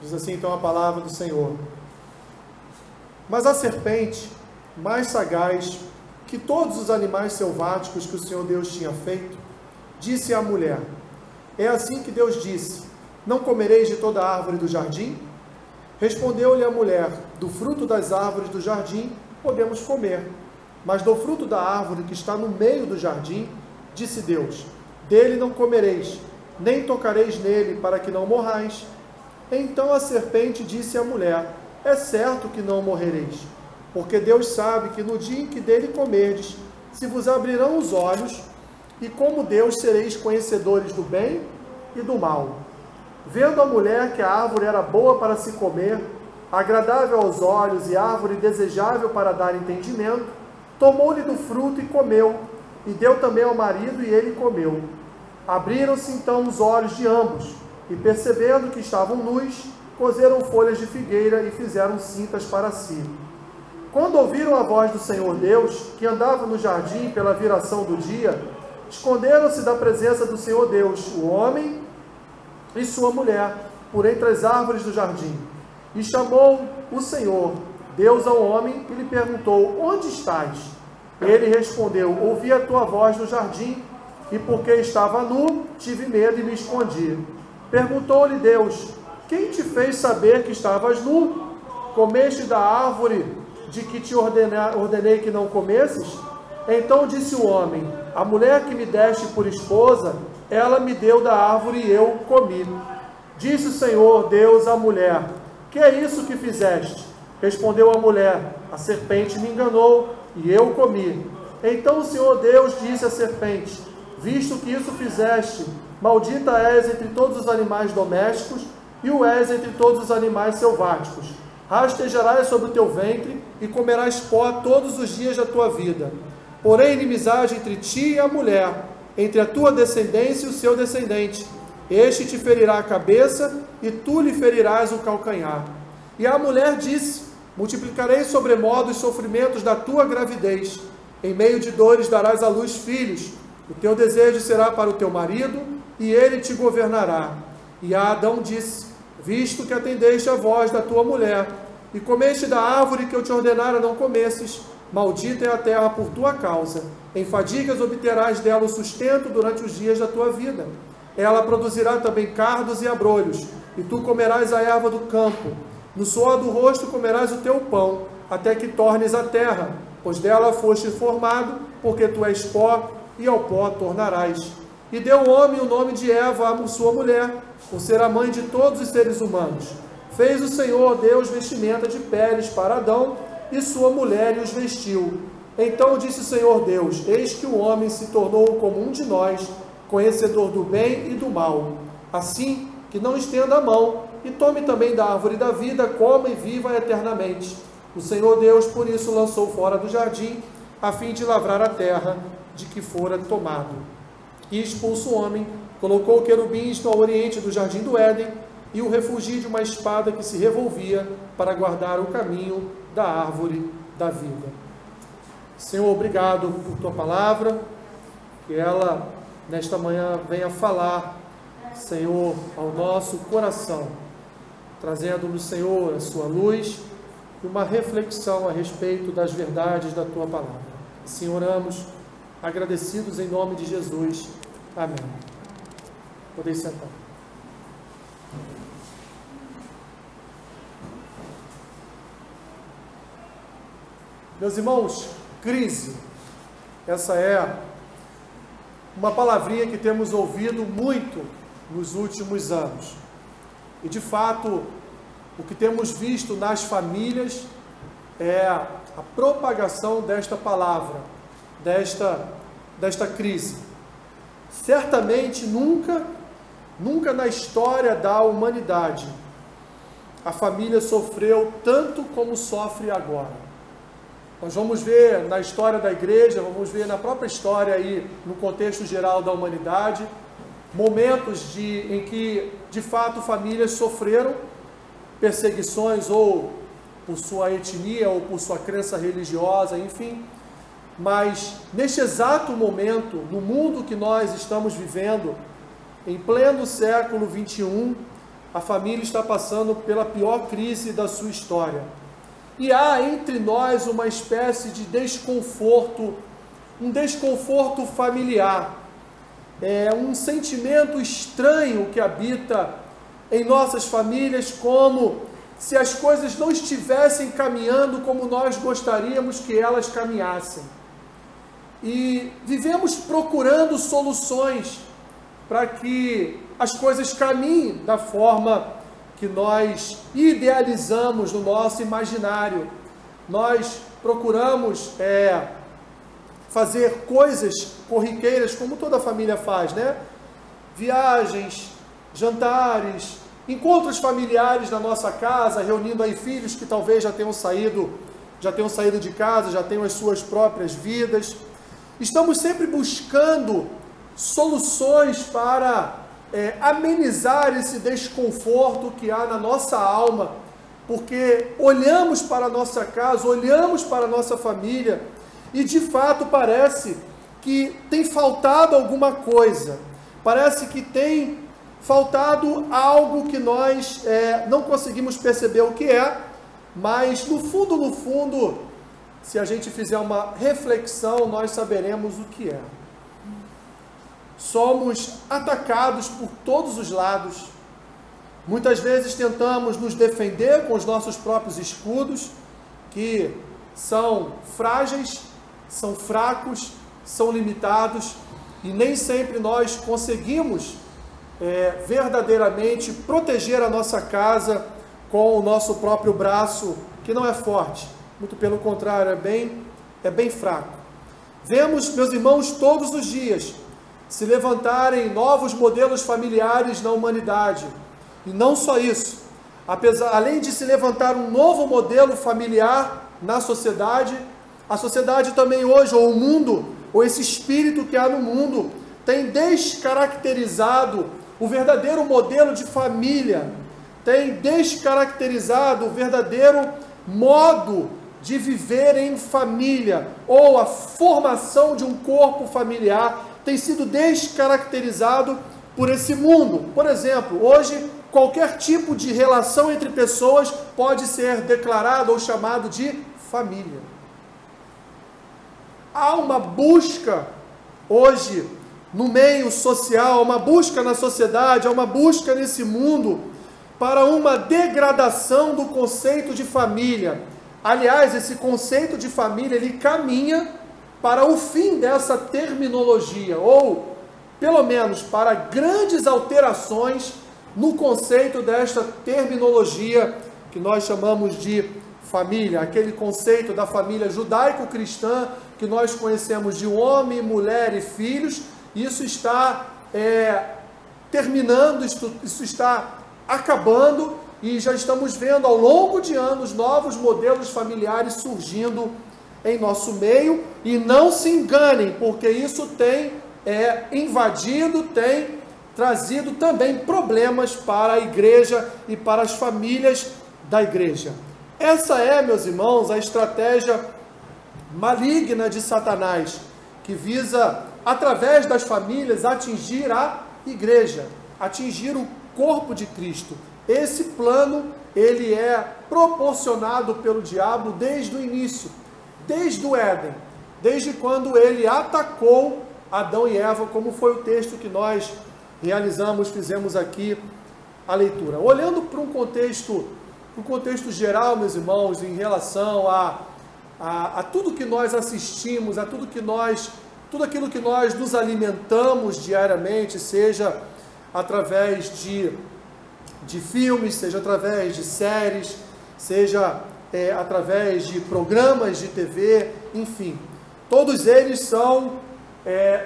Diz assim então a palavra do Senhor. Mas a serpente, mais sagaz que todos os animais selváticos que o Senhor Deus tinha feito, disse à mulher: é assim que Deus disse: não comereis de toda árvore do jardim? Respondeu-lhe a mulher: do fruto das árvores do jardim podemos comer, mas do fruto da árvore que está no meio do jardim, disse Deus: dele não comereis, nem tocareis nele, para que não morrais. Então a serpente disse à mulher: é certo que não morrereis, porque Deus sabe que no dia em que dele comerdes, se vos abrirão os olhos, e como Deus sereis conhecedores do bem e do mal. Vendo a mulher que a árvore era boa para se comer, agradável aos olhos e árvore desejável para dar entendimento, tomou-lhe do fruto e comeu, e deu também ao marido, e ele comeu. Abriram-se então os olhos de ambos, e percebendo que estavam nus, coseram folhas de figueira e fizeram cintas para si. Quando ouviram a voz do Senhor Deus, que andava no jardim pela viração do dia, esconderam-se da presença do Senhor Deus, o homem e sua mulher, por entre as árvores do jardim. E chamou o Senhor Deus ao homem e lhe perguntou: onde estás? Ele respondeu: ouvi a tua voz no jardim, e porque estava nu, tive medo e me escondi. Perguntou-lhe Deus: quem te fez saber que estavas nu? Comeste da árvore de que te ordenei que não comesses? Então disse o homem: a mulher que me deste por esposa, ela me deu da árvore e eu comi. Disse o Senhor Deus à mulher: que é isso que fizeste? Respondeu a mulher: a serpente me enganou e eu comi. Então o Senhor Deus disse à serpente: visto que isso fizeste, maldita és entre todos os animais domésticos e o és entre todos os animais selváticos. Rastejarás sobre o teu ventre e comerás pó todos os dias da tua vida. Porém, inimizade entre ti e a mulher, entre a tua descendência e o seu descendente. Este te ferirá a cabeça e tu lhe ferirás o calcanhar. E a mulher disse: multiplicarei sobremodo os sofrimentos da tua gravidez. Em meio de dores darás à luz filhos. O teu desejo será para o teu marido, e ele te governará. E a Adão disse: visto que atendeste a voz da tua mulher, e comeste da árvore que eu te ordenara não comesses, maldita é a terra por tua causa. Em fadigas obterás dela o sustento durante os dias da tua vida. Ela produzirá também cardos e abrolhos, e tu comerás a erva do campo. No suor do rosto comerás o teu pão, até que tornes a terra, pois dela foste formado, porque tu és pó, e ao pó tornarás. E deu o homem o nome de Eva à sua mulher, por ser a mãe de todos os seres humanos. Fez o Senhor Deus vestimenta de peles para Adão, e sua mulher e os vestiu. Então disse o Senhor Deus: eis que o homem se tornou como um de nós, conhecedor do bem e do mal. Assim que não estenda a mão, e tome também da árvore da vida, coma e viva eternamente. O Senhor Deus, por isso, lançou fora do jardim, a fim de lavrar a terra de que fora tomado. E expulso o homem, colocou querubins ao oriente do jardim do Éden, e o refugiu de uma espada que se revolvia para guardar o caminho da árvore da vida. Senhor, obrigado por tua palavra, que ela nesta manhã venha falar, Senhor, ao nosso coração, trazendo-nos, Senhor, a sua luz e uma reflexão a respeito das verdades da tua palavra. Assim oramos, agradecidos em nome de Jesus. Amém. Podem sentar. Meus irmãos, crise, essa é uma palavrinha que temos ouvido muito nos últimos anos. E, de fato, o que temos visto nas famílias é a propagação desta palavra, desta crise. Certamente, nunca na história da humanidade a família sofreu tanto como sofre agora. Nós vamos ver na história da igreja, vamos ver na própria história aí, no contexto geral da humanidade, momentos em que, de fato, famílias sofreram perseguições ou por sua etnia ou por sua crença religiosa, enfim. Mas, neste exato momento, no mundo que nós estamos vivendo, em pleno século XXI, a família está passando pela pior crise da sua história. E há entre nós uma espécie de desconforto, um desconforto familiar, um sentimento estranho que habita em nossas famílias, como se as coisas não estivessem caminhando como nós gostaríamos que elas caminhassem. E vivemos procurando soluções para que as coisas caminhem da forma que nós idealizamos no nosso imaginário. Nós procuramos fazer coisas corriqueiras, como toda família faz, né? Viagens, jantares, encontros familiares na nossa casa, reunindo aí filhos que talvez já tenham saído de casa, já tenham as suas próprias vidas. Estamos sempre buscando soluções para amenizar esse desconforto que há na nossa alma, porque olhamos para a nossa casa, olhamos para a nossa família e de fato parece que tem faltado alguma coisa, parece que tem faltado algo que nós não conseguimos perceber o que é, mas no fundo, se a gente fizer uma reflexão, nós saberemos o que é. Somos atacados por todos os lados. Muitas vezes tentamos nos defender com os nossos próprios escudos, que são frágeis, são fracos, são limitados, e nem sempre nós conseguimos verdadeiramente proteger a nossa casa com o nosso próprio braço, que não é forte, muito pelo contrário, é bem fraco. Vemos, meus irmãos, todos os dias se levantarem novos modelos familiares na humanidade. E não só isso, além de se levantar um novo modelo familiar na sociedade, a sociedade também hoje, ou o mundo, ou esse espírito que há no mundo, tem descaracterizado o verdadeiro modelo de família, tem descaracterizado o verdadeiro modo de viver em família, ou a formação de um corpo familiar, tem sido descaracterizado por esse mundo. Por exemplo, hoje, qualquer tipo de relação entre pessoas pode ser declarado ou chamado de família. Há uma busca hoje no meio social, uma busca na sociedade, há uma busca nesse mundo para uma degradação do conceito de família. Aliás, esse conceito de família, ele caminha para o fim dessa terminologia, ou pelo menos para grandes alterações no conceito desta terminologia que nós chamamos de família, aquele conceito da família judaico-cristã que nós conhecemos de homem, mulher e filhos. Isso está terminando, isso está acabando, e já estamos vendo ao longo de anos novos modelos familiares surgindo em nosso meio. E não se enganem, porque isso tem invadido, tem trazido também problemas para a igreja e para as famílias da igreja. Essa é, meus irmãos, a estratégia maligna de Satanás, que visa, através das famílias, atingir a igreja, atingir o corpo de Cristo. Esse plano, ele é proporcionado pelo diabo desde o início, desde o Éden, desde quando ele atacou Adão e Eva, como foi o texto que nós realizamos, fizemos aqui a leitura. Olhando para um contexto geral, meus irmãos, em relação a tudo que nós assistimos, a tudo aquilo que nós nos alimentamos diariamente, seja através de filmes, seja através de séries, seja através de programas de TV, enfim, todos eles são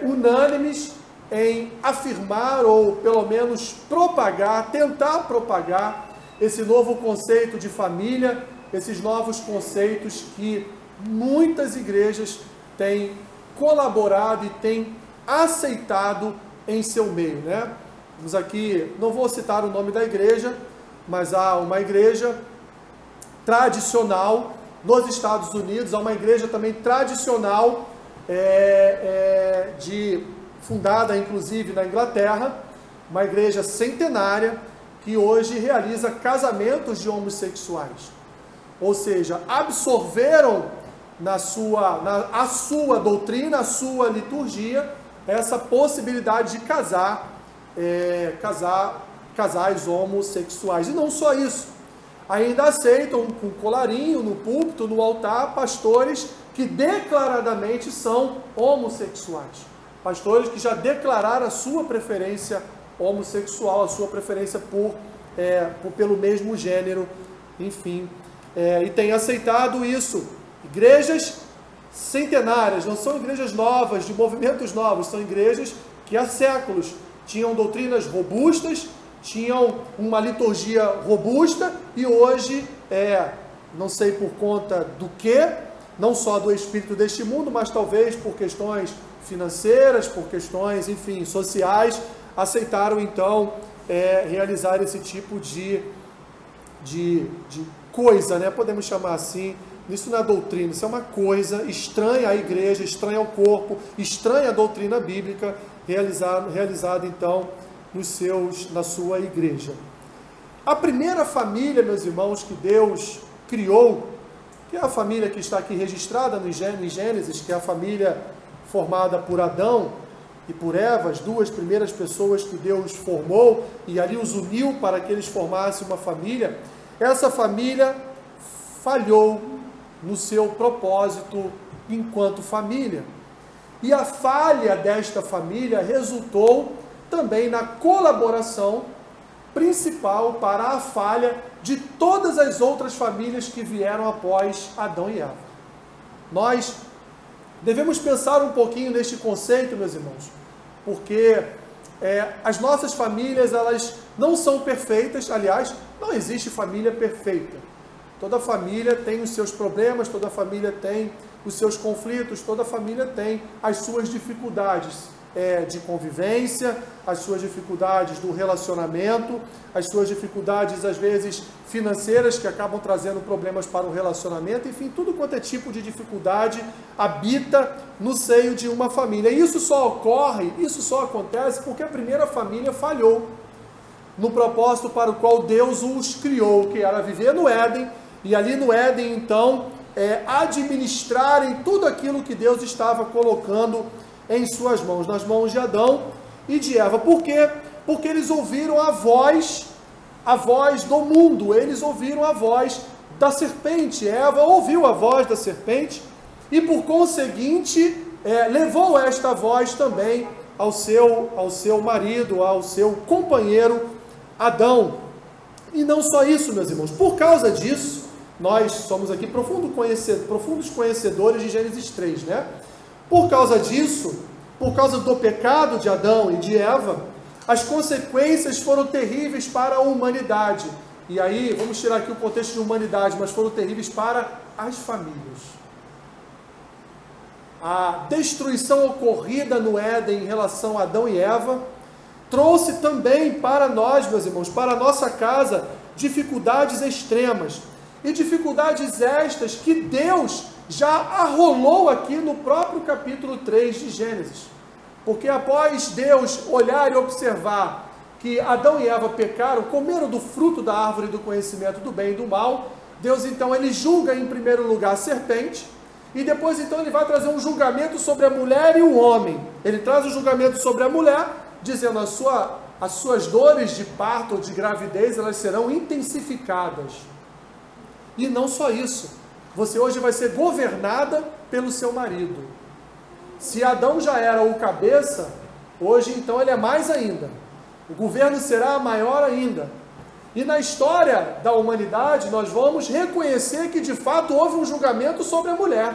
unânimes em afirmar, ou pelo menos propagar, tentar propagar esse novo conceito de família, esses novos conceitos que muitas igrejas têm colaborado e têm aceitado em seu meio, né? Vamos aqui, não vou citar o nome da igreja, mas há uma igreja tradicional nos Estados Unidos, há uma igreja também tradicional, fundada inclusive na Inglaterra, uma igreja centenária, que hoje realiza casamentos de homossexuais. Ou seja, absorveram a sua doutrina, a sua liturgia, essa possibilidade de casais homossexuais. E não só isso, ainda aceitam com colarinho no púlpito, no altar, pastores que declaradamente são homossexuais. Pastores que já declararam a sua preferência homossexual, a sua preferência pelo mesmo gênero, enfim. E tem aceitado isso. Igrejas centenárias, não são igrejas novas, de movimentos novos, são igrejas que há séculos tinham doutrinas robustas, tinham uma liturgia robusta, e hoje, não sei por conta do quê, não só do espírito deste mundo, mas talvez por questões financeiras, por questões, enfim, sociais, aceitaram então realizar esse tipo de coisa, né? Podemos chamar assim. Isso não é doutrina, isso é uma coisa estranha à igreja, estranha ao corpo, estranha à doutrina bíblica, realizada então na sua igreja. A primeira família, meus irmãos, que Deus criou, que é a família que está aqui registrada em Gênesis, que é a família formada por Adão e por Eva, as duas primeiras pessoas que Deus formou e ali os uniu para que eles formassem uma família. Essa família falhou no seu propósito enquanto família. E a falha desta família resultou também na colaboração principal para a falha de todas as outras famílias que vieram após Adão e Eva. Nós devemos pensar um pouquinho neste conceito, meus irmãos, porque as nossas famílias, elas não são perfeitas. Aliás, não existe família perfeita. Toda família tem os seus problemas, toda família tem os seus conflitos, toda família tem as suas dificuldades de convivência, as suas dificuldades do relacionamento, as suas dificuldades, às vezes, financeiras, que acabam trazendo problemas para o relacionamento. Enfim, tudo quanto é tipo de dificuldade habita no seio de uma família. E isso só acontece porque a primeira família falhou no propósito para o qual Deus os criou, que era viver no Éden, e ali no Éden, então, administrarem tudo aquilo que Deus estava colocando em suas mãos, nas mãos de Adão e de Eva. Por quê? Porque eles ouviram a voz do mundo, eles ouviram a voz da serpente. Eva ouviu a voz da serpente e, por conseguinte, levou esta voz também ao seu marido, ao seu companheiro Adão. E não só isso, meus irmãos, por causa disso, nós somos aqui profundos conhecedores de Gênesis 3, né? Por causa disso, por causa do pecado de Adão e de Eva, as consequências foram terríveis para a humanidade. E aí, vamos tirar aqui o contexto de humanidade, mas foram terríveis para as famílias. A destruição ocorrida no Éden em relação a Adão e Eva trouxe também para nós, meus irmãos, para a nossa casa, dificuldades extremas. E dificuldades estas que Deus já arrolou aqui no próprio capítulo 3 de Gênesis. Porque após Deus olhar e observar que Adão e Eva pecaram, comeram do fruto da árvore do conhecimento do bem e do mal, Deus então ele julga em primeiro lugar a serpente, e depois então ele vai trazer um julgamento sobre a mulher e o homem. Ele traz o julgamento sobre a mulher, dizendo as suas dores de parto ou de gravidez, elas serão intensificadas. E não só isso, você hoje vai ser governada pelo seu marido. Se Adão já era o cabeça, hoje então ele é mais ainda. O governo será maior ainda. E na história da humanidade, nós vamos reconhecer que de fato houve um julgamento sobre a mulher,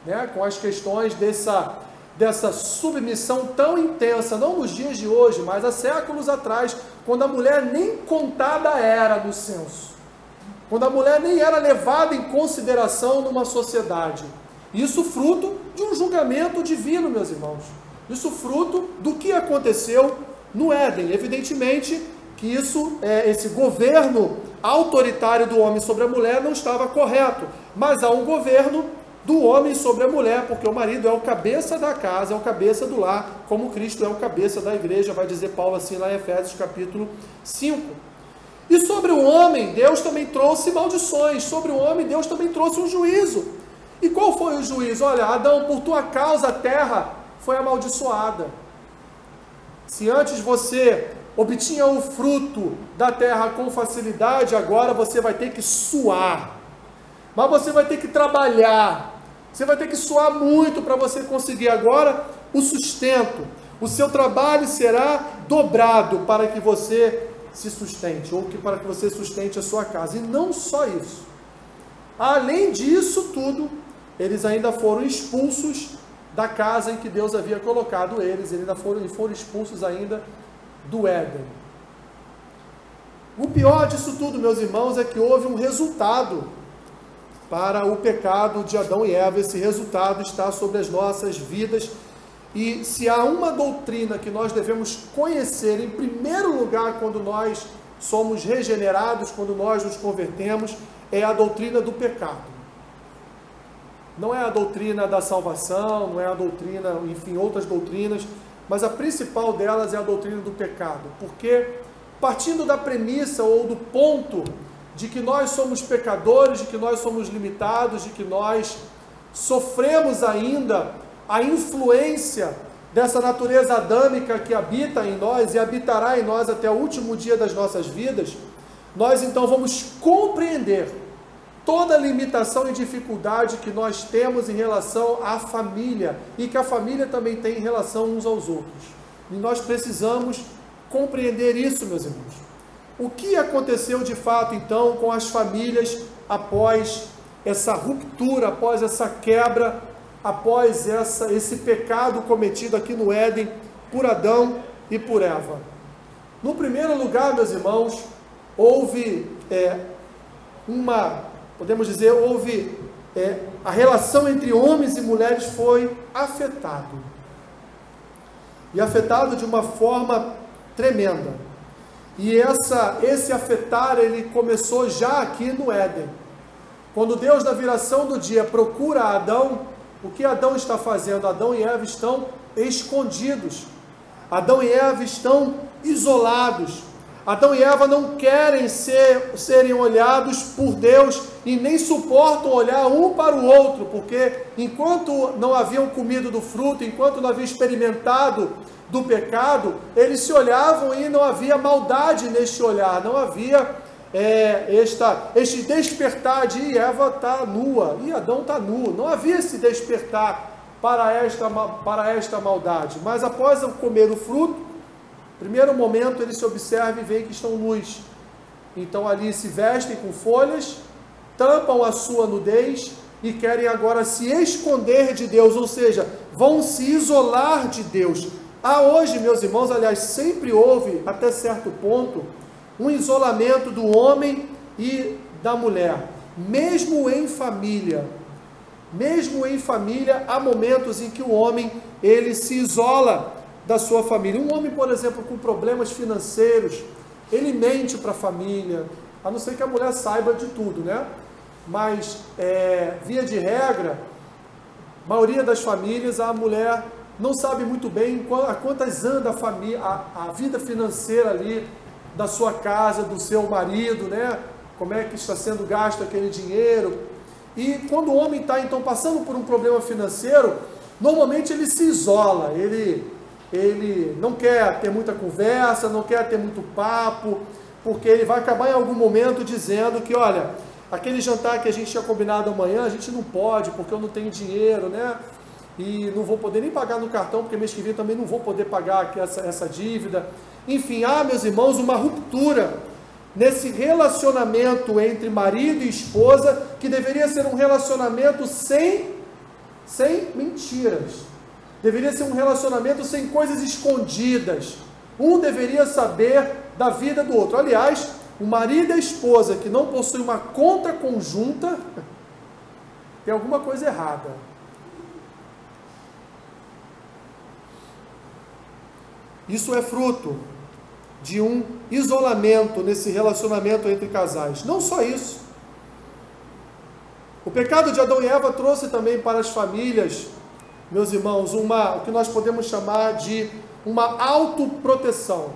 né? Com as questões dessa submissão tão intensa, não nos dias de hoje, mas há séculos atrás, quando a mulher nem contada era no censo. Quando a mulher nem era levada em consideração numa sociedade. Isso fruto de um julgamento divino, meus irmãos. Isso fruto do que aconteceu no Éden. Evidentemente que esse governo autoritário do homem sobre a mulher não estava correto. Mas há um governo do homem sobre a mulher, porque o marido é o cabeça da casa, é o cabeça do lar, como Cristo é o cabeça da igreja, vai dizer Paulo assim lá em Efésios capítulo 5. E sobre o homem, Deus também trouxe maldições, sobre o homem, Deus também trouxe um juízo. E qual foi o juízo? Olha, Adão, por tua causa a terra foi amaldiçoada. Se antes você obtinha o fruto da terra com facilidade, agora você vai ter que suar. Mas você vai ter que trabalhar. Você vai ter que suar muito para você conseguir agora o sustento. O seu trabalho será dobrado para que você se sustente, ou para que você sustente a sua casa. E não só isso. Além disso tudo, eles ainda foram expulsos da casa em que Deus havia colocado eles. Eles ainda foram expulsos ainda do Éden. O pior disso tudo, meus irmãos, é que houve um resultado para o pecado de Adão e Eva. Esse resultado está sobre as nossas vidas. E se há uma doutrina que nós devemos conhecer, em primeiro lugar, quando nós somos regenerados, quando nós nos convertemos, é a doutrina do pecado. Não é a doutrina da salvação, não é a doutrina, enfim, outras doutrinas, mas a principal delas é a doutrina do pecado. Porque, partindo da premissa ou do ponto de que nós somos pecadores, de que nós somos limitados, de que nós sofremos ainda a influência dessa natureza adâmica que habita em nós e habitará em nós até o último dia das nossas vidas, nós então vamos compreender toda a limitação e dificuldade que nós temos em relação à família e que a família também tem em relação uns aos outros. E nós precisamos compreender isso, meus irmãos. O que aconteceu de fato então com as famílias após essa ruptura, após essa quebra, após esse pecado cometido aqui no Éden por Adão e por Eva? No primeiro lugar, meus irmãos, houve podemos dizer, a relação entre homens e mulheres foi afetado. E afetado de uma forma tremenda. E esse afetar, ele começou já aqui no Éden. Quando Deus, na viração do dia, procura Adão, o que Adão está fazendo? Adão e Eva estão escondidos. Adão e Eva estão isolados. Adão e Eva não querem serem olhados por Deus e nem suportam olhar um para o outro, porque enquanto não haviam comido do fruto, enquanto não haviam experimentado do pecado, eles se olhavam e não havia maldade neste olhar, não havia este despertar de Eva está nua e Adão está nu, não havia esse despertar para esta maldade. Mas após comer o fruto, primeiro momento eles se observam e veem que estão nus. Então ali se vestem com folhas, tampam a sua nudez e querem agora se esconder de Deus, ou seja, vão se isolar de Deus. Há hoje, meus irmãos, aliás, sempre houve, até certo ponto, um isolamento do homem e da mulher. Mesmo em família, há momentos em que o homem, ele se isola da sua família. Um homem, por exemplo, com problemas financeiros, ele mente para a família, a não ser que a mulher saiba de tudo, né? Mas, via de regra, a maioria das famílias, a mulher não sabe muito bem a quantas anda a vida financeira ali da sua casa, do seu marido, né? Como é que está sendo gasto aquele dinheiro. E quando o homem está, então, passando por um problema financeiro, normalmente ele se isola, ele não quer ter muita conversa, não quer ter muito papo, porque ele vai acabar em algum momento dizendo que, olha, aquele jantar que a gente tinha combinado amanhã, a gente não pode, porque eu não tenho dinheiro, né? E não vou poder nem pagar no cartão, porque mês que vem também não vou poder pagar aqui essa dívida. Enfim, meus irmãos, uma ruptura nesse relacionamento entre marido e esposa, que deveria ser um relacionamento sem mentiras. Deveria ser um relacionamento sem coisas escondidas. Um deveria saber da vida do outro. Aliás, o marido e a esposa que não possuem uma conta conjunta, tem alguma coisa errada. Isso é fruto de um isolamento nesse relacionamento entre casais. Não só isso. pecado de Adão e Eva trouxe também para as famílias, meus irmãos, o que nós podemos chamar de uma autoproteção.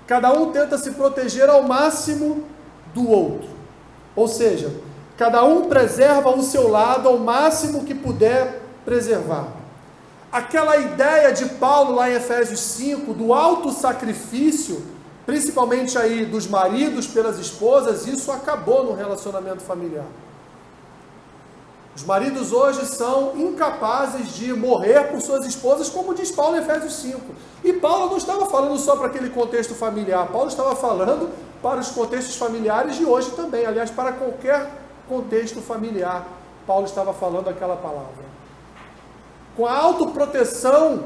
Cada um tenta se proteger ao máximo do outro. Ou seja, cada um preserva o seu lado ao máximo que puder preservar. Aquela ideia de Paulo lá em Efésios 5, do autossacrifício, principalmente aí dos maridos pelas esposas, isso acabou no relacionamento familiar. Os maridos hoje são incapazes de morrer por suas esposas, como diz Paulo em Efésios 5. E Paulo não estava falando só para aquele contexto familiar, Paulo estava falando para os contextos familiares de hoje também. Aliás, para qualquer contexto familiar, Paulo estava falando aquela palavra. Com a autoproteção,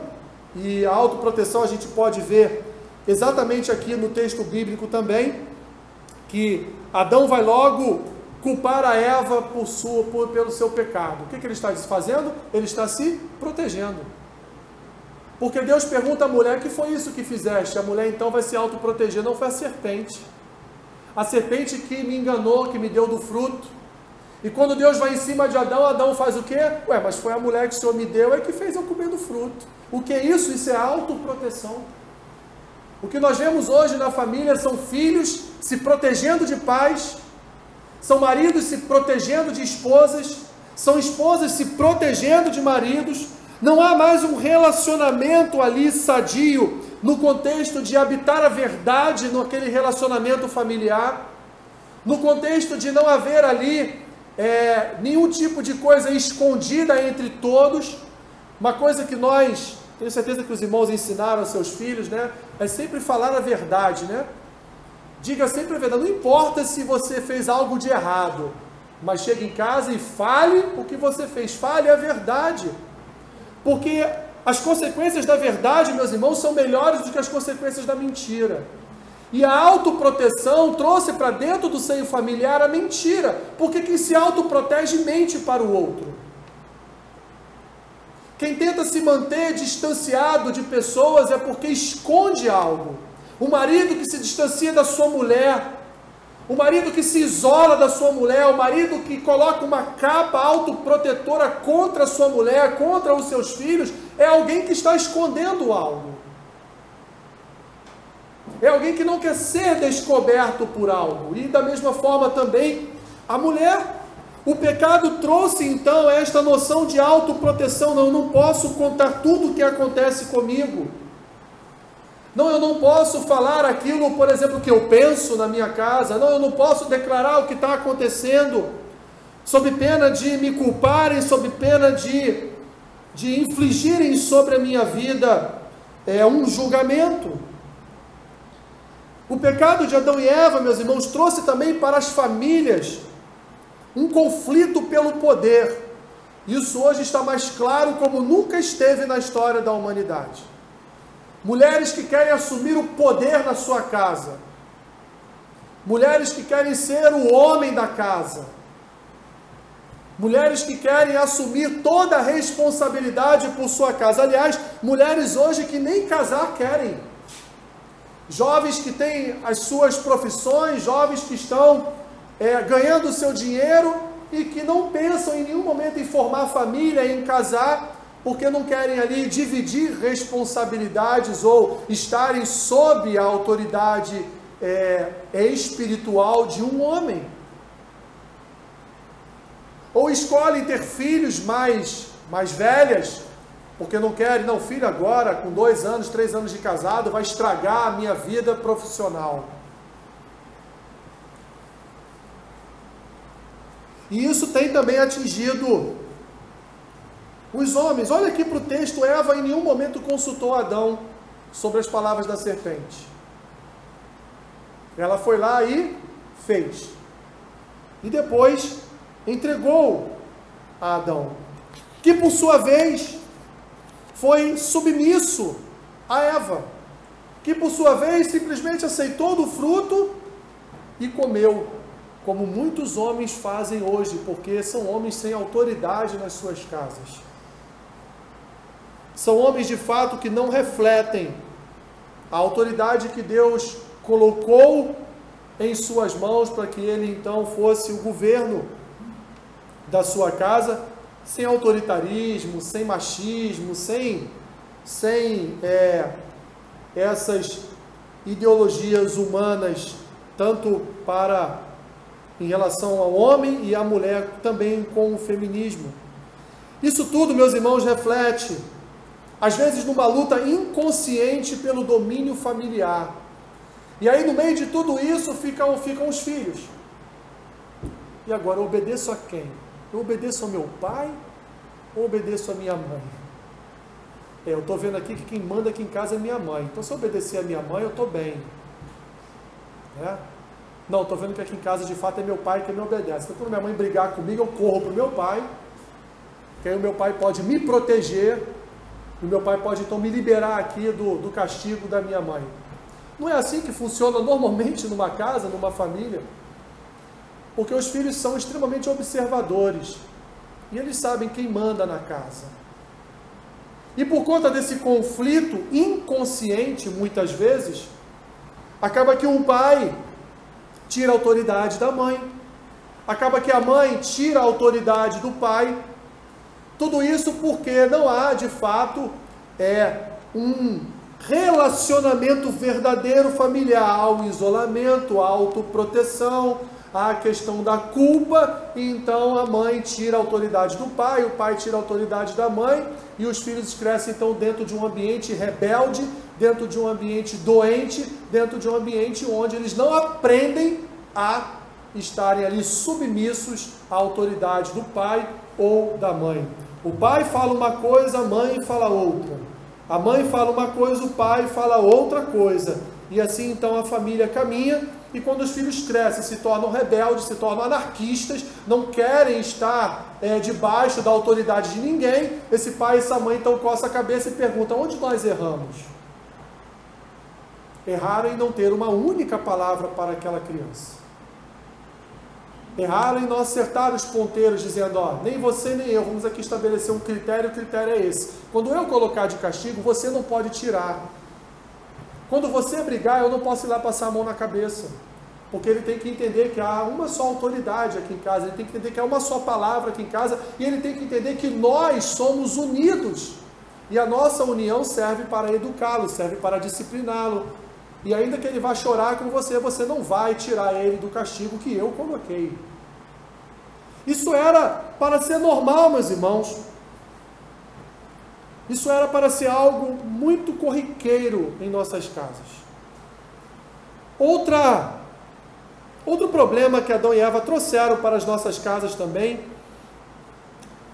e a autoproteção a gente pode ver exatamente aqui no texto bíblico também, que Adão vai logo culpar a Eva pelo seu pecado. O que ele está fazendo? Ele está se protegendo. Porque Deus pergunta à mulher: que foi isso que fizeste? A mulher então vai se autoproteger. Não, foi a serpente. A serpente que me enganou, que me deu do fruto. E quando Deus vai em cima de Adão, Adão faz o quê? Ué, mas foi a mulher que o Senhor me deu, é que fez eu comer do fruto. O que é isso? Isso é autoproteção. O que nós vemos hoje na família são filhos se protegendo de pais, são maridos se protegendo de esposas, são esposas se protegendo de maridos. Não há mais um relacionamento ali sadio, no contexto de habitar a verdade naquele relacionamento familiar, no contexto de não haver ali nenhum tipo de coisa escondida entre todos. Uma coisa que nós, tenho certeza que os irmãos ensinaram aos seus filhos, né? É sempre falar a verdade, né? Diga sempre a verdade, não importa se você fez algo de errado, mas chegue em casa e fale o que você fez, fale a verdade, porque as consequências da verdade, meus irmãos, são melhores do que as consequências da mentira. E a autoproteção trouxe para dentro do seio familiar a mentira, porque quem se autoprotege mente para o outro. Quem tenta se manter distanciado de pessoas é porque esconde algo. O marido que se distancia da sua mulher, o marido que se isola da sua mulher, o marido que coloca uma capa autoprotetora contra a sua mulher, contra os seus filhos, é alguém que está escondendo algo. É alguém que não quer ser descoberto por algo. E da mesma forma também a mulher. O pecado trouxe então esta noção de autoproteção. Não, eu não posso contar tudo o que acontece comigo. Não, eu não posso falar aquilo, por exemplo, que eu penso na minha casa. Não, eu não posso declarar o que está acontecendo, sob pena de me culparem, sob pena de infligirem sobre a minha vida um julgamento. O pecado de Adão e Eva, meus irmãos, trouxe também para as famílias um conflito pelo poder. Isso hoje está mais claro como nunca esteve na história da humanidade. Mulheres que querem assumir o poder na sua casa. Mulheres que querem ser o homem da casa. Mulheres que querem assumir toda a responsabilidade por sua casa. Aliás, mulheres hoje que nem casar querem. Jovens que têm as suas profissões, jovens que estão ganhando o seu dinheiro e que não pensam em nenhum momento em formar família, em casar, porque não querem ali dividir responsabilidades ou estarem sob a autoridade espiritual de um homem. Ou escolhem ter filhos mais velhas, porque não querem, não, filho agora, com 2 anos, 3 anos de casado, vai estragar a minha vida profissional. E isso tem também atingido os homens. Olha aqui para o texto, Eva em nenhum momento consultou Adão sobre as palavras da serpente. Ela foi lá e fez. E depois entregou a Adão, que por sua vez foi submisso a Eva, que por sua vez simplesmente aceitou do fruto e comeu, como muitos homens fazem hoje, porque são homens sem autoridade nas suas casas. São homens de fato que não refletem a autoridade que Deus colocou em suas mãos para que ele então fosse o governo da sua casa, sem autoritarismo, sem machismo, sem essas ideologias humanas, tanto em relação ao homem e à mulher, também com o feminismo. Isso tudo, meus irmãos, reflete, às vezes, numa luta inconsciente pelo domínio familiar. E aí, no meio de tudo isso, ficam os filhos. E agora, eu obedeço a quem? Eu obedeço ao meu pai ou obedeço à minha mãe? Eu estou vendo aqui que quem manda aqui em casa é minha mãe. Então, se eu obedecer a minha mãe, eu estou bem. Não, estou vendo que aqui em casa, de fato, é meu pai que me obedece. Então, quando minha mãe brigar comigo, eu corro para o meu pai, que aí o meu pai pode me proteger, e o meu pai pode, então, me liberar aqui do castigo da minha mãe. Não é assim que funciona normalmente numa casa, numa família? Porque os filhos são extremamente observadores, e eles sabem quem manda na casa. E por conta desse conflito inconsciente, muitas vezes, acaba que um pai tira a autoridade da mãe, acaba que a mãe tira a autoridade do pai. Tudo isso porque não há, de fato, um relacionamento verdadeiro familiar, ao isolamento, à autoproteção, à questão da culpa, e então a mãe tira a autoridade do pai, o pai tira a autoridade da mãe, e os filhos crescem então dentro de um ambiente rebelde, dentro de um ambiente doente, dentro de um ambiente onde eles não aprendem a estarem ali submissos à autoridade do pai ou da mãe. O pai fala uma coisa, a mãe fala outra. A mãe fala uma coisa, o pai fala outra coisa. E assim então a família caminha, e quando os filhos crescem, se tornam rebeldes, se tornam anarquistas, não querem estar debaixo da autoridade de ninguém, esse pai e essa mãe então coça a cabeça e perguntam: onde nós erramos? Erraram em não ter uma única palavra para aquela criança. Erraram em não acertar os ponteiros, dizendo: nem você nem eu, vamos aqui estabelecer um critério, o critério é esse. Quando eu colocar de castigo, você não pode tirar. Quando você brigar, eu não posso ir lá passar a mão na cabeça. Porque ele tem que entender que há uma só autoridade aqui em casa, ele tem que entender que há uma só palavra aqui em casa, e ele tem que entender que nós somos unidos. E a nossa união serve para educá-lo, serve para discipliná-lo. E ainda que ele vá chorar com você, você não vai tirar ele do castigo que eu coloquei. Isso era para ser normal, meus irmãos. Isso era para ser algo muito corriqueiro em nossas casas. Outro problema que Adão e Eva trouxeram para as nossas casas também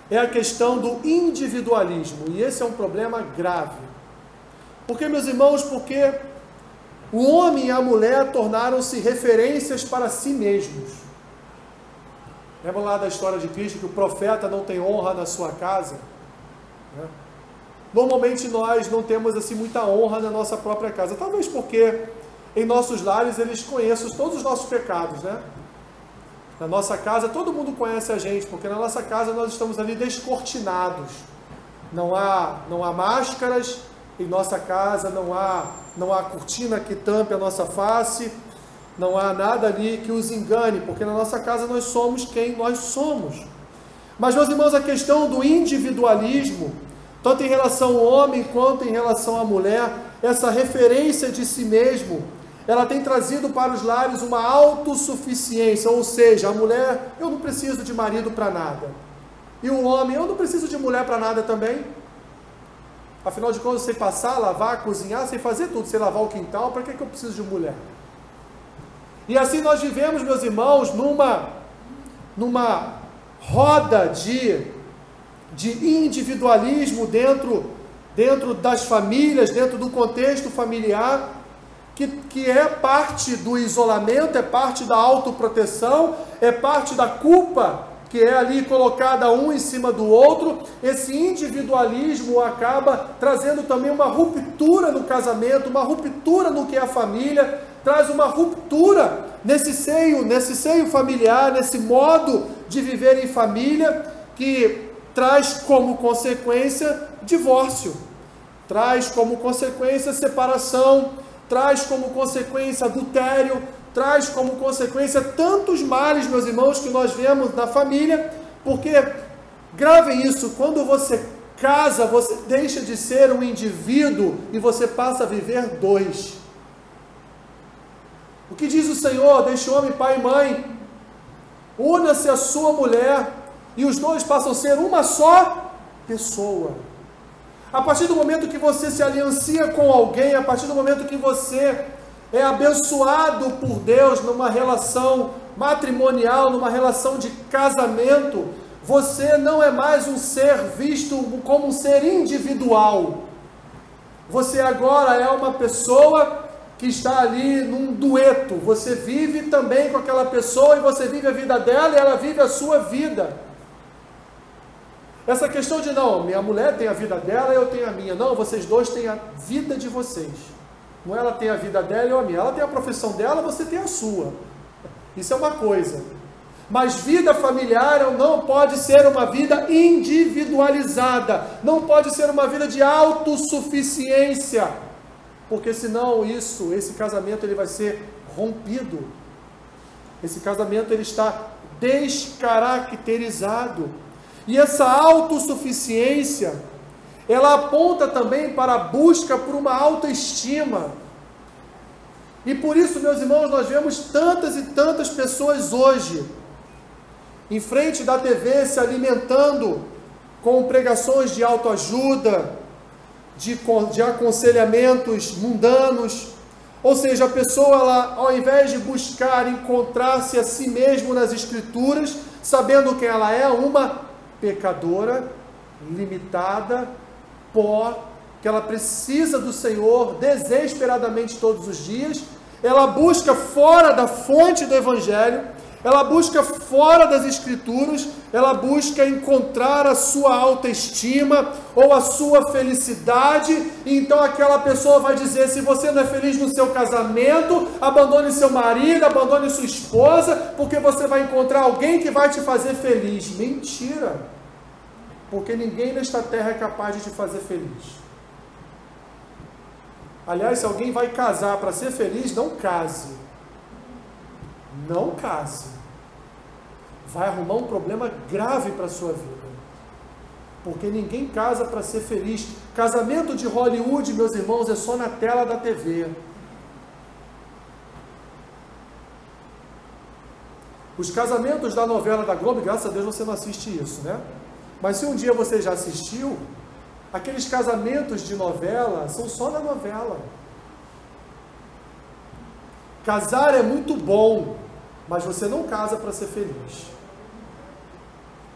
é a questão do individualismo. E esse é um problema grave. Porque, meus irmãos, porque o homem e a mulher tornaram-se referências para si mesmos. Lembra lá da história de Cristo, que o profeta não tem honra na sua casa? Normalmente nós não temos assim muita honra na nossa própria casa. Talvez porque em nossos lares eles conheçam todos os nossos pecados, né? Na nossa casa todo mundo conhece a gente, porque na nossa casa nós estamos ali descortinados. Não há máscaras, em nossa casa não há cortina que tampe a nossa face, não há nada ali que os engane, porque na nossa casa nós somos quem nós somos. Mas, meus irmãos, a questão do individualismo, tanto em relação ao homem quanto em relação à mulher, essa referência de si mesmo, ela tem trazido para os lares uma autossuficiência, ou seja, a mulher: eu não preciso de marido para nada. E o homem: eu não preciso de mulher para nada também. Afinal de contas, sei passar, lavar, cozinhar, sei fazer tudo, sei lavar o quintal, para que eu preciso de mulher? E assim nós vivemos, meus irmãos, numa roda de individualismo dentro das famílias, dentro do contexto familiar, que é parte do isolamento, é parte da autoproteção, é parte da culpa que é ali colocada um em cima do outro. Esse individualismo acaba trazendo também uma ruptura no casamento, uma ruptura no que é a família, traz uma ruptura nesse seio familiar, nesse modo de viver em família, que traz como consequência divórcio, traz como consequência separação, traz como consequência adultério, traz como consequência tantos males, meus irmãos, que nós vemos na família, Porque, gravem isso, quando você casa, você deixa de ser um indivíduo e você passa a viver dois. O que diz o Senhor? Deixe o homem pai e mãe, una-se a sua mulher, e os dois passam a ser uma só pessoa. A partir do momento que você se aliancia com alguém, a partir do momento que você é abençoado por Deus numa relação matrimonial, numa relação de casamento, você não é mais um ser visto como um ser individual. Você agora é uma pessoa que está ali num dueto. Você vive também com aquela pessoa e você vive a vida dela e ela vive a sua vida. Essa questão de não, minha mulher tem a vida dela e eu tenho a minha. Não, vocês dois têm a vida de vocês. Não, ela tem a vida dela e eu a minha. Ela tem a profissão dela, você tem a sua. Isso é uma coisa. Mas vida familiar não pode ser uma vida individualizada. Não pode ser uma vida de autossuficiência. Porque senão esse casamento ele vai ser rompido. Esse casamento ele está descaracterizado. E essa autossuficiência, ela aponta também para a busca por uma autoestima. E por isso, meus irmãos, nós vemos tantas e tantas pessoas hoje, em frente da TV, se alimentando com pregações de autoajuda, de aconselhamentos mundanos. Ou seja, a pessoa, ela, ao invés de buscar encontrar-se a si mesmo nas Escrituras, sabendo quem ela é, uma pecadora, limitada, pó, que ela precisa do Senhor desesperadamente todos os dias, ela busca fora da fonte do Evangelho, ela busca fora das Escrituras, ela busca encontrar a sua autoestima ou a sua felicidade, e então aquela pessoa vai dizer, se você não é feliz no seu casamento, abandone seu marido, abandone sua esposa, porque você vai encontrar alguém que vai te fazer feliz. Mentira! Porque ninguém nesta terra é capaz de te fazer feliz. Aliás, se alguém vai casar para ser feliz, não case. Não case. Vai arrumar um problema grave para a sua vida. Porque ninguém casa para ser feliz. Casamento de Hollywood, meus irmãos, é só na tela da TV. Os casamentos da novela da Globo, graças a Deus você não assiste isso, né? Mas se um dia você já assistiu, aqueles casamentos de novela são só na novela. Casar é muito bom, mas você não casa para ser feliz.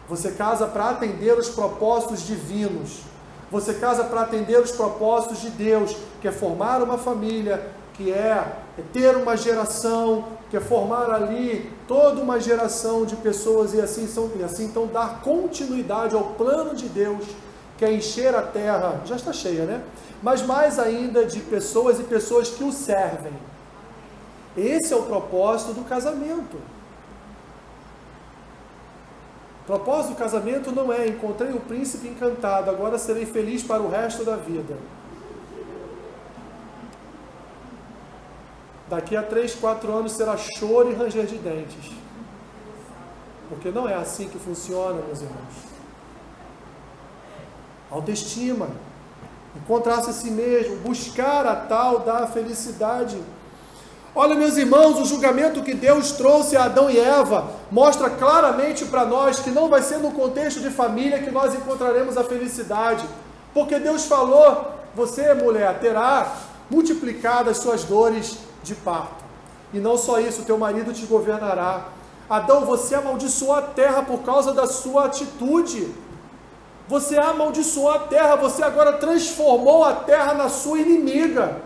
Você casa para atender os propósitos divinos. Você casa para atender os propósitos de Deus, que é formar uma família, que é ter uma geração, que é formar ali toda uma geração de pessoas e assim então dar continuidade ao plano de Deus, que é encher a terra, já está cheia, né? Mas mais ainda de pessoas e pessoas que o servem. Esse é o propósito do casamento. O propósito do casamento não é encontrei o príncipe encantado, agora serei feliz para o resto da vida. Daqui a 3, 4 anos será choro e ranger de dentes. Porque não é assim que funciona, meus irmãos. Autoestima, encontrar-se a si mesmo, buscar a tal da felicidade. Olha, meus irmãos, o julgamento que Deus trouxe a Adão e Eva mostra claramente para nós que não vai ser no contexto de família que nós encontraremos a felicidade. Porque Deus falou, você, mulher, terá multiplicado as suas dores de parto. E não só isso, teu marido te governará. Adão, você amaldiçoou a terra por causa da sua atitude. Você amaldiçoou a terra, você agora transformou a terra na sua inimiga.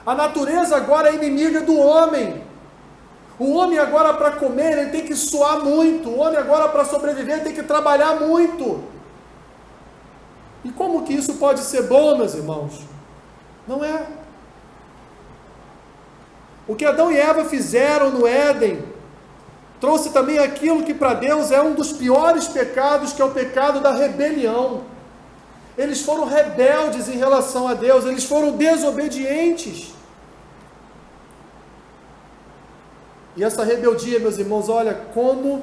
A natureza agora é inimiga do homem. O homem agora para comer, ele tem que suar muito. O homem agora para sobreviver tem que trabalhar muito. E como que isso pode ser bom, meus irmãos? Não é. O que Adão e Eva fizeram no Éden trouxe também aquilo que para Deus é um dos piores pecados, que é o pecado da rebelião. Eles foram rebeldes em relação a Deus, eles foram desobedientes. E essa rebeldia, meus irmãos, olha, como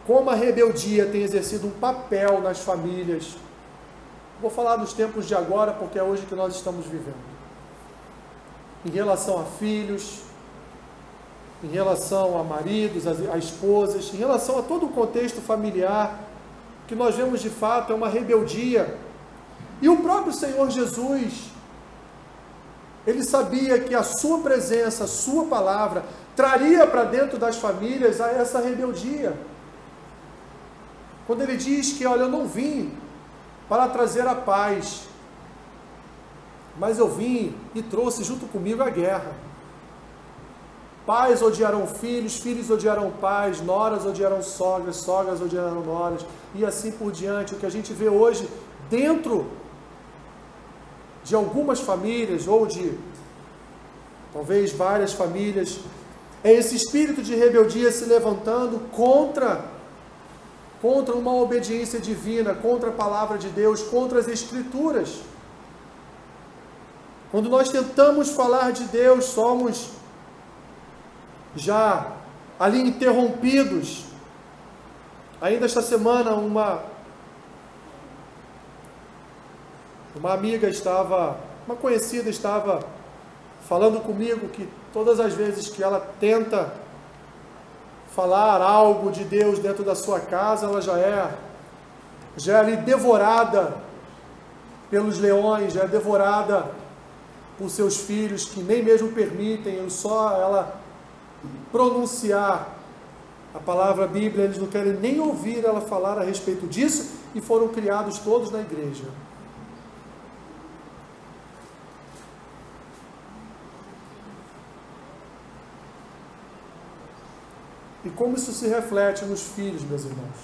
como a rebeldia tem exercido um papel nas famílias. Vou falar dos tempos de agora, porque é hoje que nós estamos vivendo. Em relação a filhos, em relação a maridos, a esposas, em relação a todo o contexto familiar, que nós vemos de fato é uma rebeldia. E o próprio Senhor Jesus, Ele sabia que a sua presença, a sua palavra, traria para dentro das famílias essa rebeldia. Quando Ele diz que, olha, eu não vim para trazer a paz, mas eu vim e trouxe junto comigo a guerra. Pais odiarão filhos, filhos odiarão pais, noras odiarão sogras, sogras odiarão noras, e assim por diante. O que a gente vê hoje dentro de algumas famílias, ou de talvez várias famílias, é esse espírito de rebeldia se levantando contra uma obediência divina, contra a palavra de Deus, contra as Escrituras. Quando nós tentamos falar de Deus, somos já ali interrompidos. Ainda esta semana, uma amiga uma conhecida estava falando comigo que todas as vezes que ela tenta falar algo de Deus dentro da sua casa, ela já é ali devorada pelos leões, já é devorada por seus filhos, que nem mesmo permitem só ela pronunciar a palavra Bíblia, eles não querem nem ouvir ela falar a respeito disso, e foram criados todos na igreja. E como isso se reflete nos filhos, meus irmãos?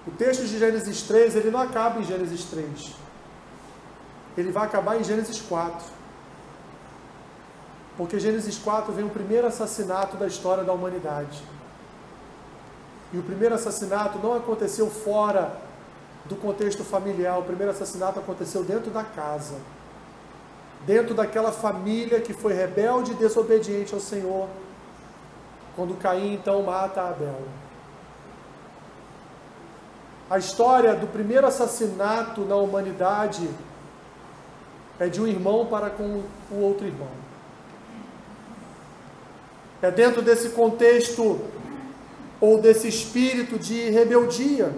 O texto de Gênesis 3, ele não acaba em Gênesis 3. Ele vai acabar em Gênesis 4. Porque Gênesis 4 vem o primeiro assassinato da história da humanidade. E o primeiro assassinato não aconteceu fora do contexto familiar. O primeiro assassinato aconteceu dentro da casa. Dentro daquela família que foi rebelde e desobediente ao Senhor, quando Caim então mata Abel. A história do primeiro assassinato na humanidade é de um irmão para com o outro irmão. É dentro desse contexto, ou desse espírito de rebeldia.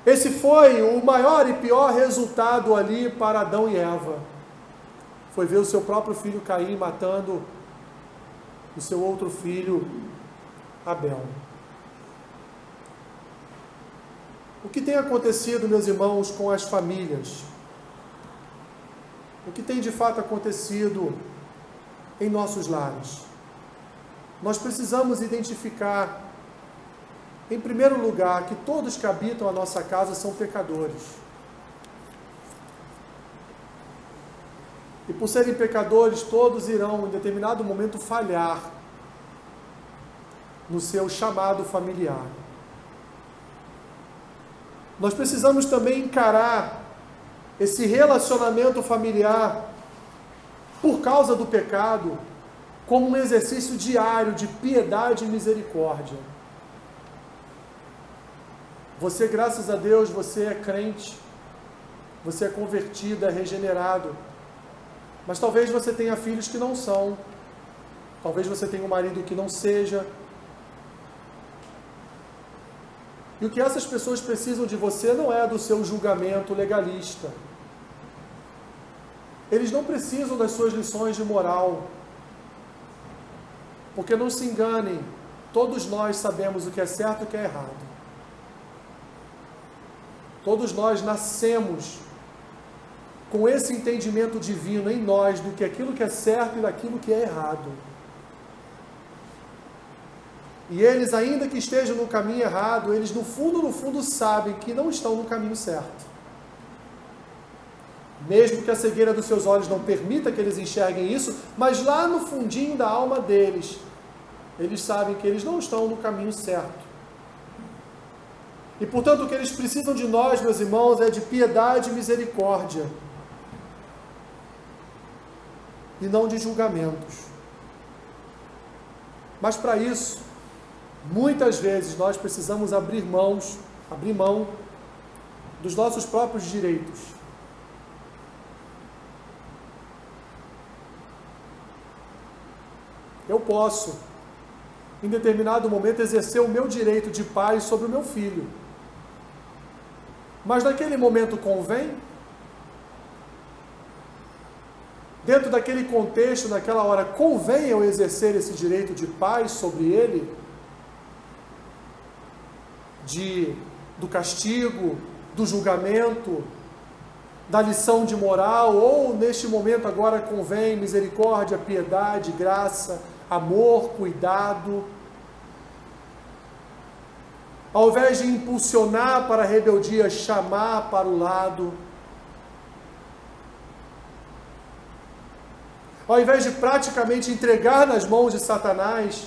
Esse foi o maior e pior resultado ali para Adão e Eva. Foi ver o seu próprio filho Caim matando o seu outro filho Abel. O que tem acontecido, meus irmãos, com as famílias? O que tem de fato acontecido em nossos lares? Nós precisamos identificar, em primeiro lugar, que todos que habitam a nossa casa são pecadores. E por serem pecadores, todos irão, em determinado momento, falhar no seu chamado familiar. Nós precisamos também encarar esse relacionamento familiar, por causa do pecado, como um exercício diário de piedade e misericórdia. Você, graças a Deus, você é crente, você é convertido, é regenerado. Mas talvez você tenha filhos que não são. Talvez você tenha um marido que não seja. E o que essas pessoas precisam de você não é do seu julgamento legalista. Eles não precisam das suas lições de moral. Porque não se enganem, todos nós sabemos o que é certo e o que é errado. Todos nós nascemos com esse entendimento divino em nós do que aquilo que é certo e daquilo que é errado. E eles, ainda que estejam no caminho errado, eles no fundo sabem que não estão no caminho certo. Mesmo que a cegueira dos seus olhos não permita que eles enxerguem isso, mas lá no fundinho da alma deles, eles sabem que eles não estão no caminho certo. E portanto o que eles precisam de nós, meus irmãos, é de piedade e misericórdia. E não de julgamentos. Mas para isso, muitas vezes nós precisamos abrir mão dos nossos próprios direitos. Eu posso, em determinado momento, exercer o meu direito de pai sobre o meu filho. Mas naquele momento convém? Dentro daquele contexto, naquela hora, convém eu exercer esse direito de pai sobre ele? Do castigo, do julgamento, da lição de moral, ou neste momento agora convém misericórdia, piedade, graça, amor, cuidado? Ao invés de impulsionar para a rebeldia, chamar para o lado. Ao invés de praticamente entregar nas mãos de Satanás,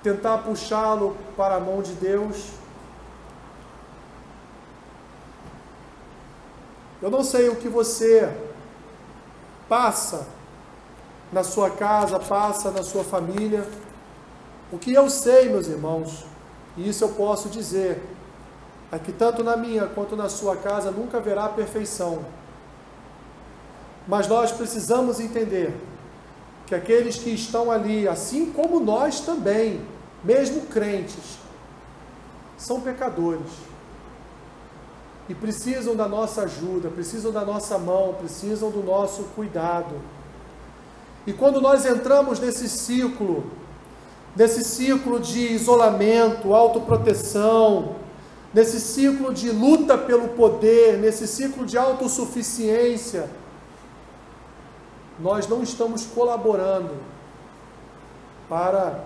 tentar puxá-lo para a mão de Deus. Eu não sei o que você passa na sua casa, passa na sua família. O que eu sei, meus irmãos, e isso eu posso dizer, é que tanto na minha quanto na sua casa nunca haverá perfeição. Mas nós precisamos entender que aqueles que estão ali, assim como nós também, mesmo crentes, são pecadores. E precisam da nossa ajuda, precisam da nossa mão, precisam do nosso cuidado. E quando nós entramos nesse ciclo de isolamento, autoproteção, nesse ciclo de luta pelo poder, nesse ciclo de autossuficiência, nós não estamos colaborando para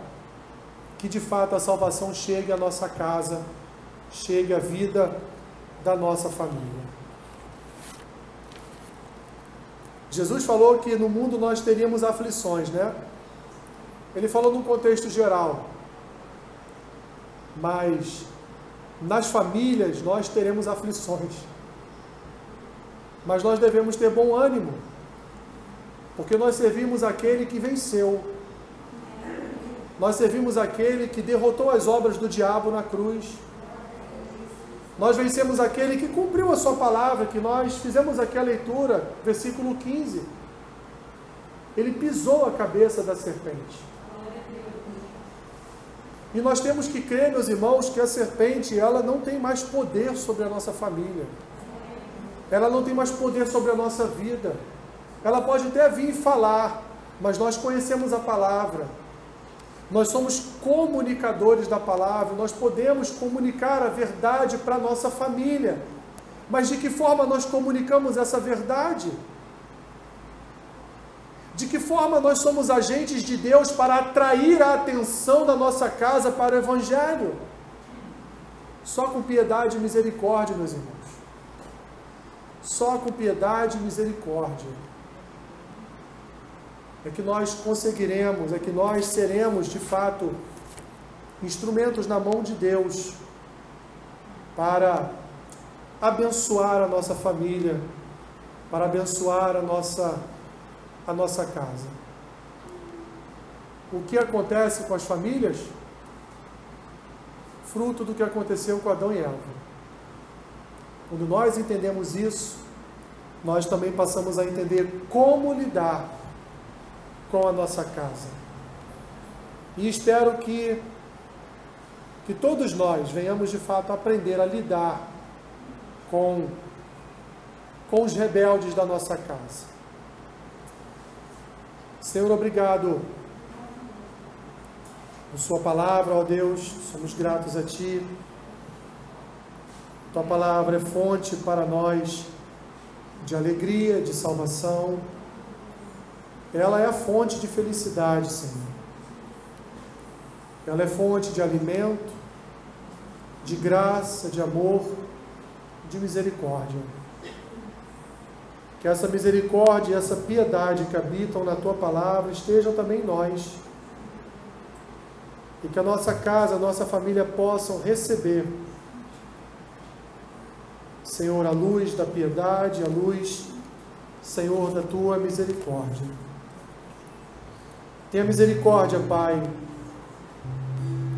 que de fato a salvação chegue à nossa casa, chegue à vida da nossa família. Jesus falou que no mundo nós teríamos aflições, né? Ele falou num contexto geral, mas nas famílias nós teremos aflições. Mas nós devemos ter bom ânimo, porque nós servimos aquele que venceu. Nós servimos aquele que derrotou as obras do diabo na cruz. Nós vencemos aquele que cumpriu a sua palavra, que nós fizemos aqui a leitura, versículo 15. Ele pisou a cabeça da serpente. E nós temos que crer, meus irmãos, que a serpente, ela não tem mais poder sobre a nossa família. Ela não tem mais poder sobre a nossa vida. Ela pode até vir falar, mas nós conhecemos a palavra. Nós somos comunicadores da palavra, nós podemos comunicar a verdade para a nossa família. Mas de que forma nós comunicamos essa verdade? De que forma nós somos agentes de Deus para atrair a atenção da nossa casa para o Evangelho? Só com piedade e misericórdia, meus irmãos. Só com piedade e misericórdia é que nós conseguiremos, é que nós seremos, de fato, instrumentos na mão de Deus para abençoar a nossa família, para abençoar a nossa casa. O que acontece com as famílias? Fruto do que aconteceu com Adão e Eva. Quando nós entendemos isso, nós também passamos a entender como lidar com a nossa casa. E espero que todos nós venhamos de fato aprender a lidar com os rebeldes da nossa casa. Senhor, obrigado por sua palavra, ó Deus, somos gratos a Ti. Tua palavra é fonte para nós de alegria, de salvação. Ela é a fonte de felicidade, Senhor. Ela é fonte de alimento, de graça, de amor, de misericórdia. Que essa misericórdia e essa piedade que habitam na Tua palavra estejam também em nós. E que a nossa casa, a nossa família possam receber, Senhor, a luz da piedade, a luz, Senhor, da Tua misericórdia. Tenha misericórdia, Pai,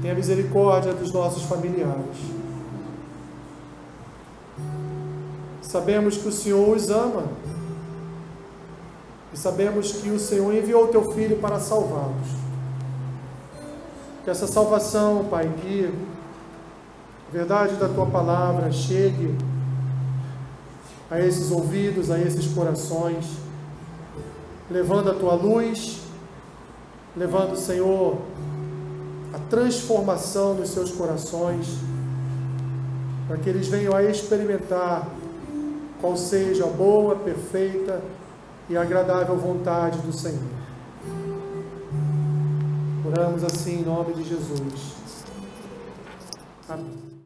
Tenha misericórdia dos nossos familiares. Sabemos que o Senhor os ama. E sabemos que o Senhor enviou o Teu Filho para salvá-los. Que essa salvação, Pai, que a verdade da Tua palavra chegue a esses ouvidos, a esses corações, levando a Tua luz, levando, Senhor, a transformação nos seus corações, para que eles venham a experimentar qual seja a boa, perfeita e agradável vontade do Senhor. Oramos assim em nome de Jesus. Amém.